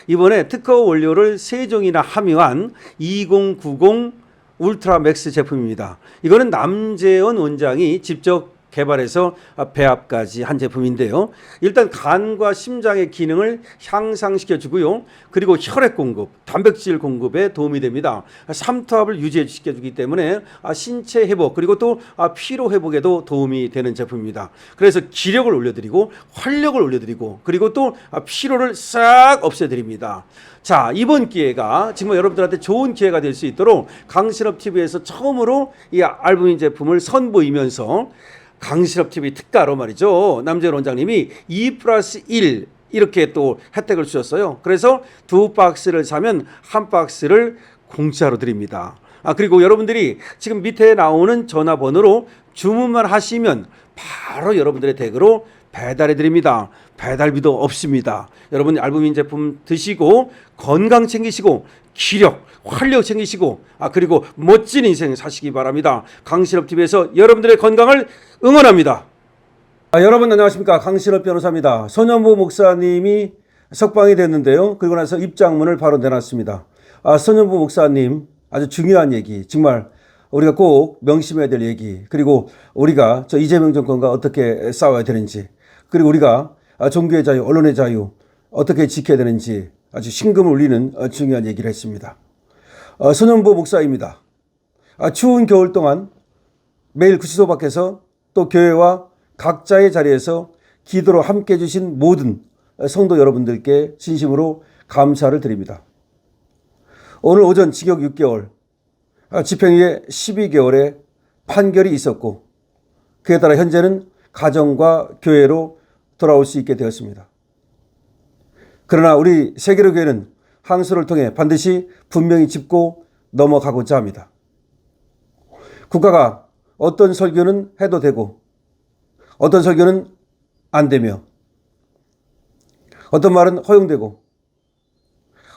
이번에 특허 원료를 3종이나 함유한 2090 울트라 맥스 제품입니다. 이거는 남재원 원장이 직접 개발해서 배합까지 한 제품인데요. 일단 간과 심장의 기능을 향상시켜 주고요. 그리고 혈액 공급, 단백질 공급에 도움이 됩니다. 삼투압을 유지시켜 주기 때문에 신체 회복 그리고 또 피로 회복에도 도움이 되는 제품입니다. 그래서 기력을 올려드리고 활력을 올려드리고 그리고 또 피로를 싹 없애드립니다. 자, 이번 기회가 정말 여러분들한테 좋은 기회가 될 수 있도록 강신업TV에서 처음으로 이 알부민 제품을 선보이면서 강신업TV 특가로 말이죠. 남재원 원장님이 2+1 이렇게 또 혜택을 주셨어요. 그래서 2박스를 사면 1박스를 공짜로 드립니다. 그리고 여러분들이 지금 밑에 나오는 전화번호로 주문만 하시면 바로 여러분들의 댁으로 배달해 드립니다. 배달비도 없습니다. 여러분 알부민 제품 드시고 건강 챙기시고 기력, 활력 챙기시고 그리고 멋진 인생 사시기 바랍니다. 강신업TV에서 여러분들의 건강을 응원합니다. 여러분 안녕하십니까. 강신업 변호사입니다. 손현보 목사님이 석방이 됐는데요. 그리고 나서 입장문을 바로 내놨습니다. 손현보 목사님 아주 중요한 얘기, 정말 우리가 꼭 명심해야 될 얘기, 그리고 우리가 저 이재명 정권과 어떻게 싸워야 되는지, 그리고 우리가 종교의 자유, 언론의 자유 어떻게 지켜야 되는지 아주 심금을 울리는 중요한 얘기를 했습니다. 손현보 목사입니다. 추운 겨울 동안 매일 구치소 밖에서 또 교회와 각자의 자리에서 기도로 함께 해주신 모든 성도 여러분들께 진심으로 감사를 드립니다. 오늘 오전 징역 6개월, 집행유예 12개월의 판결이 있었고 그에 따라 현재는 가정과 교회로 돌아올 수 있게 되었습니다. 그러나 우리 세계로 교회는 항소를 통해 반드시 분명히 짚고 넘어가고자 합니다. 국가가 어떤 설교는 해도 되고 어떤 설교는 안 되며 어떤 말은 허용되고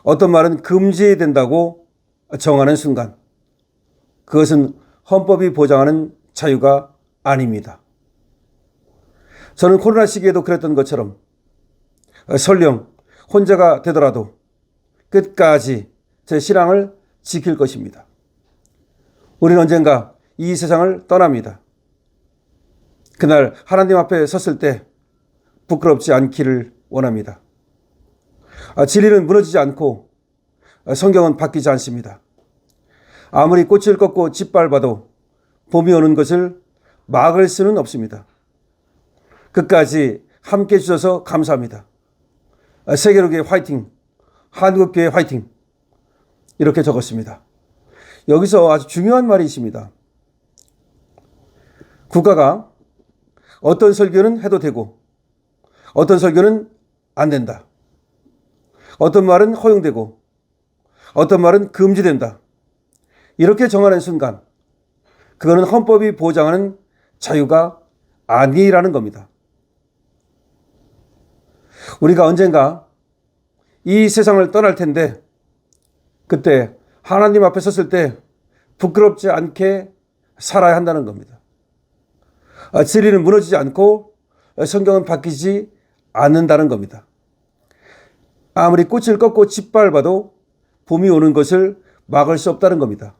어떤 말은 금지된다고 정하는 순간 그것은 헌법이 보장하는 자유가 아닙니다. 저는 코로나 시기에도 그랬던 것처럼 설령 혼자가 되더라도 끝까지 제 신앙을 지킬 것입니다. 우리는 언젠가 이 세상을 떠납니다. 그날 하나님 앞에 섰을 때 부끄럽지 않기를 원합니다. 진리는 무너지지 않고 성경은 바뀌지 않습니다. 아무리 꽃을 꺾고 짓밟아도 봄이 오는 것을 막을 수는 없습니다. 끝까지 함께 해주셔서 감사합니다. 세계로교회 화이팅, 한국교회 화이팅 이렇게 적었습니다. 여기서 아주 중요한 말이 있습니다. 국가가 어떤 설교는 해도 되고 어떤 설교는 안 된다. 어떤 말은 허용되고 어떤 말은 금지된다. 이렇게 정하는 순간 그거는 헌법이 보장하는 자유가 아니라는 겁니다. 우리가 언젠가 이 세상을 떠날 텐데 그때 하나님 앞에 섰을 때 부끄럽지 않게 살아야 한다는 겁니다. 진리는 무너지지 않고 성경은 바뀌지 않는다는 겁니다. 아무리 꽃을 꺾고 짓밟아도 봄이 오는 것을 막을 수 없다는 겁니다.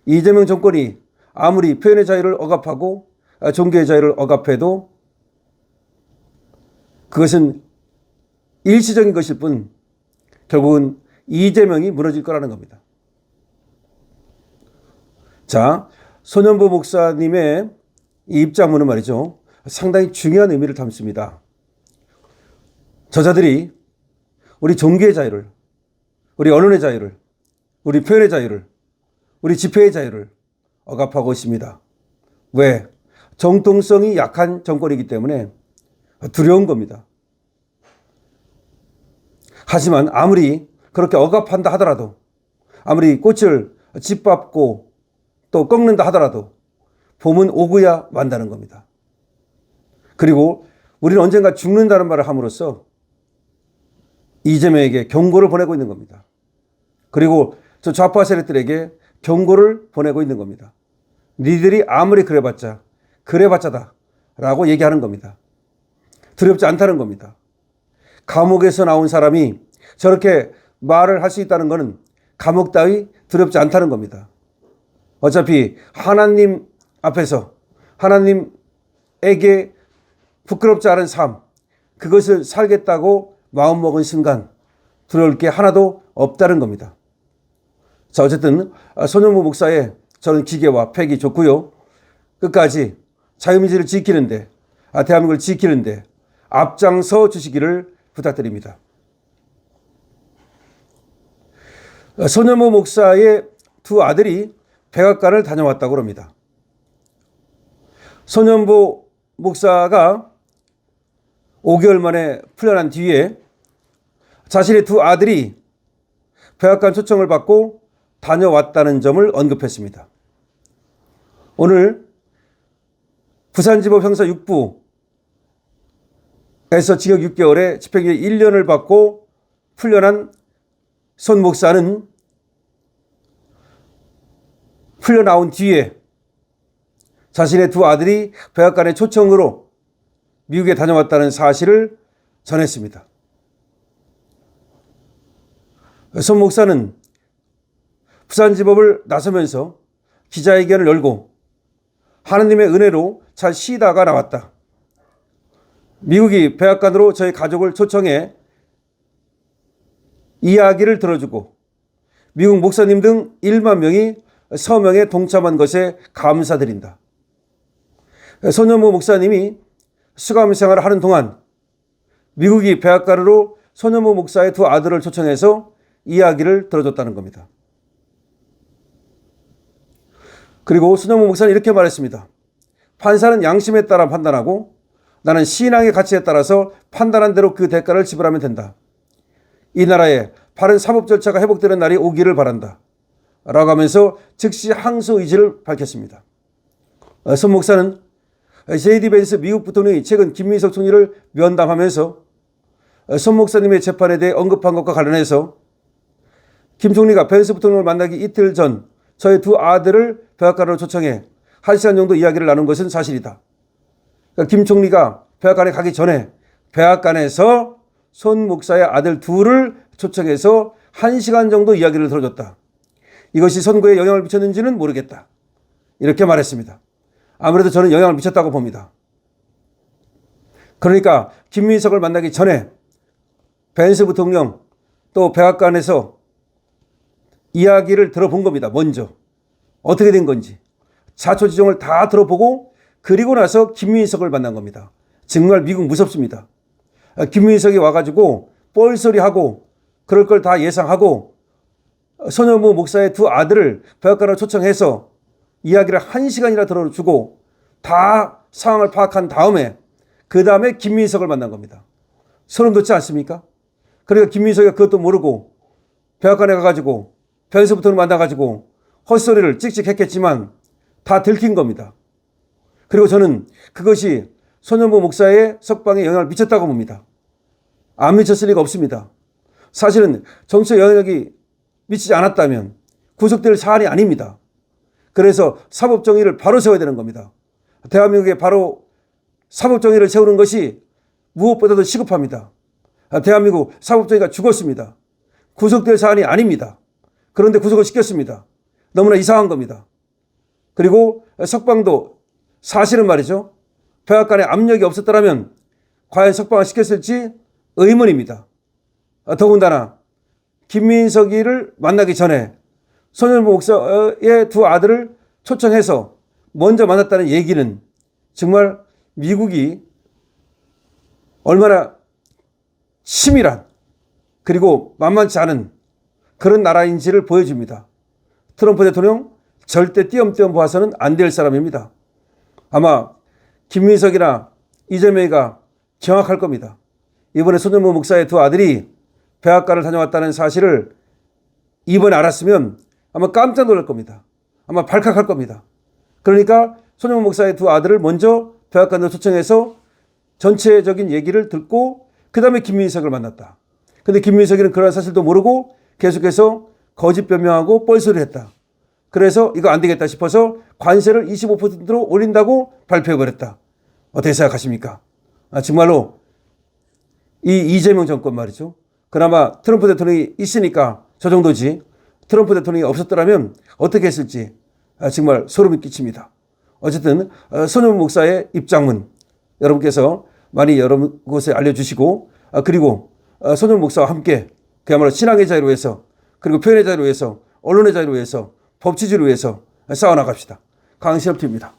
이재명 정권이 아무리 표현의 자유를 억압하고 종교의 자유를 억압해도 그것은 일시적인 것일 뿐 결국은 이재명이 무너질 거라는 겁니다. 자, 손현보 목사님의 이 입장문은 말이죠. 상당히 중요한 의미를 담습니다. 저자들이 우리 종교의 자유를, 우리 언론의 자유를, 우리 표현의 자유를, 우리 집회의 자유를 억압하고 있습니다. 왜? 정통성이 약한 정권이기 때문에 두려운 겁니다. 하지만 아무리 그렇게 억압한다 하더라도, 아무리 꽃을 짓밟고 또 꺾는다 하더라도 봄은 오고야 만다는 겁니다. 그리고 우리는 언젠가 죽는다는 말을 함으로써 이재명에게 경고를 보내고 있는 겁니다. 그리고 저 좌파 세력들에게 경고를 보내고 있는 겁니다. 니들이 아무리 그래봤자다 라고 얘기하는 겁니다. 두렵지 않다는 겁니다. 감옥에서 나온 사람이 저렇게 말을 할 수 있다는 것은 감옥 따위 두렵지 않다는 겁니다. 어차피 하나님 앞에서 하나님에게 부끄럽지 않은 삶, 그것을 살겠다고 마음먹은 순간 두려울 게 하나도 없다는 겁니다. 자, 어쨌든 손현무 목사의 저는 기계와 팩이 좋고요. 끝까지 자유민주를 지키는데, 대한민국을 지키는데 앞장서 주시기를 부탁드립니다. 손현무 목사의 두 아들이 백악관을 다녀왔다고 합니다. 손현무 목사가 5개월 만에 풀려난 뒤에 자신의 두 아들이 백악관 초청을 받고 다녀왔다는 점을 언급했습니다. 오늘 부산지법 형사 6부에서 징역 6개월에 집행유예 1년을 받고 풀려난 손 목사는 풀려나온 뒤에 자신의 두 아들이 백악관의 초청으로 미국에 다녀왔다는 사실을 전했습니다. 손 목사는 부산지법을 나서면서 기자회견을 열고 하느님의 은혜로 잘 쉬다가 나왔다. 미국이 백악관으로 저희 가족을 초청해 이야기를 들어주고 미국 목사님 등 1만 명이 서명에 동참한 것에 감사드린다. 손현무 목사님이 수감 생활을 하는 동안 미국이 백악관으로 손현무 목사의 두 아들을 초청해서 이야기를 들어줬다는 겁니다. 그리고 손현무 목사는 이렇게 말했습니다. 판사는 양심에 따라 판단하고 나는 신앙의 가치에 따라서 판단한 대로 그 대가를 지불하면 된다. 이 나라에 바른 사법 절차가 회복되는 날이 오기를 바란다. 라고 하면서 즉시 항소 의지를 밝혔습니다. 손 목사는 J.D. 벤스 미국 부통령이 최근 김민석 총리를 면담하면서 손 목사님의 재판에 대해 언급한 것과 관련해서 김 총리가 벤스 부통령을 만나기 이틀 전 저의 두 아들을 백악관으로 초청해 1시간 정도 이야기를 나눈 것은 사실이다. 김 총리가 백악관에 가기 전에 백악관에서 손 목사의 아들 둘을 초청해서 1시간 정도 이야기를 들어줬다. 이것이 선고에 영향을 미쳤는지는 모르겠다. 이렇게 말했습니다. 아무래도 저는 영향을 미쳤다고 봅니다. 그러니까 김민석을 만나기 전에 벤스 부통령 또 백악관에서 이야기를 들어본 겁니다. 먼저 어떻게 된 건지 자초지종을 다 들어보고 그리고 나서 김민석을 만난 겁니다. 정말 미국 무섭습니다. 김민석이 와가지고 뻘소리하고 그럴 걸 다 예상하고 손현무 목사의 두 아들을 백악관으로 초청해서 이야기를 1시간이나 들어주고 다 상황을 파악한 다음에 그 다음에 김민석을 만난 겁니다. 소름 돋지 않습니까? 그러니까 김민석이 그것도 모르고 백악관에 가가지고 벤스부터는 만나가지고 헛소리를 찍찍 했겠지만 다 들킨 겁니다. 그리고 저는 그것이 손현무 목사의 석방에 영향을 미쳤다고 봅니다. 안 미쳤을 리가 없습니다. 사실은 정치적 영향력이 미치지 않았다면 구속될 사안이 아닙니다. 그래서 사법정의를 바로 세워야 되는 겁니다. 대한민국에 바로 사법정의를 세우는 것이 무엇보다도 시급합니다. 대한민국 사법정의가 죽었습니다. 구속될 사안이 아닙니다. 그런데 구속을 시켰습니다. 너무나 이상한 겁니다. 그리고 석방도 사실은 말이죠. 백악관에 압력이 없었더라면 과연 석방을 시켰을지 의문입니다. 더군다나 김민석이를 만나기 전에 손현무 목사의 두 아들을 초청해서 먼저 만났다는 얘기는 정말 미국이 얼마나 치밀한 그리고 만만치 않은 그런 나라인지를 보여줍니다. 트럼프 대통령 절대 띄엄띄엄 보아서는 안 될 사람입니다. 아마 김민석이나 이재명이가 경악할 겁니다. 이번에 손현무 목사의 두 아들이 백악관을 다녀왔다는 사실을 이번에 알았으면 아마 깜짝 놀랄 겁니다. 아마 발칵할 겁니다. 그러니까 손현무 목사의 두 아들을 먼저 백악관으로 초청해서 전체적인 얘기를 듣고 그 다음에 김민석을 만났다. 근데 김민석이는 그런 사실도 모르고 계속해서 거짓 변명하고 뻘소리를 했다. 그래서 이거 안 되겠다 싶어서 관세를 25%로 올린다고 발표해버렸다. 어떻게 생각하십니까? 정말로 이 이재명 정권 말이죠. 그나마 트럼프 대통령이 있으니까 저 정도지, 트럼프 대통령이 없었더라면 어떻게 했을지 정말 소름이 끼칩니다. 어쨌든 손흥민 목사의 입장문 여러분께서 많이 여러 곳에 알려주시고, 그리고 손흥민 목사와 함께 그야말로 신앙의 자유를 위해서, 그리고 표현의 자유를 위해서, 언론의 자유를 위해서, 법치주의를 위해서 싸워나갑시다. 강신업TV입니다.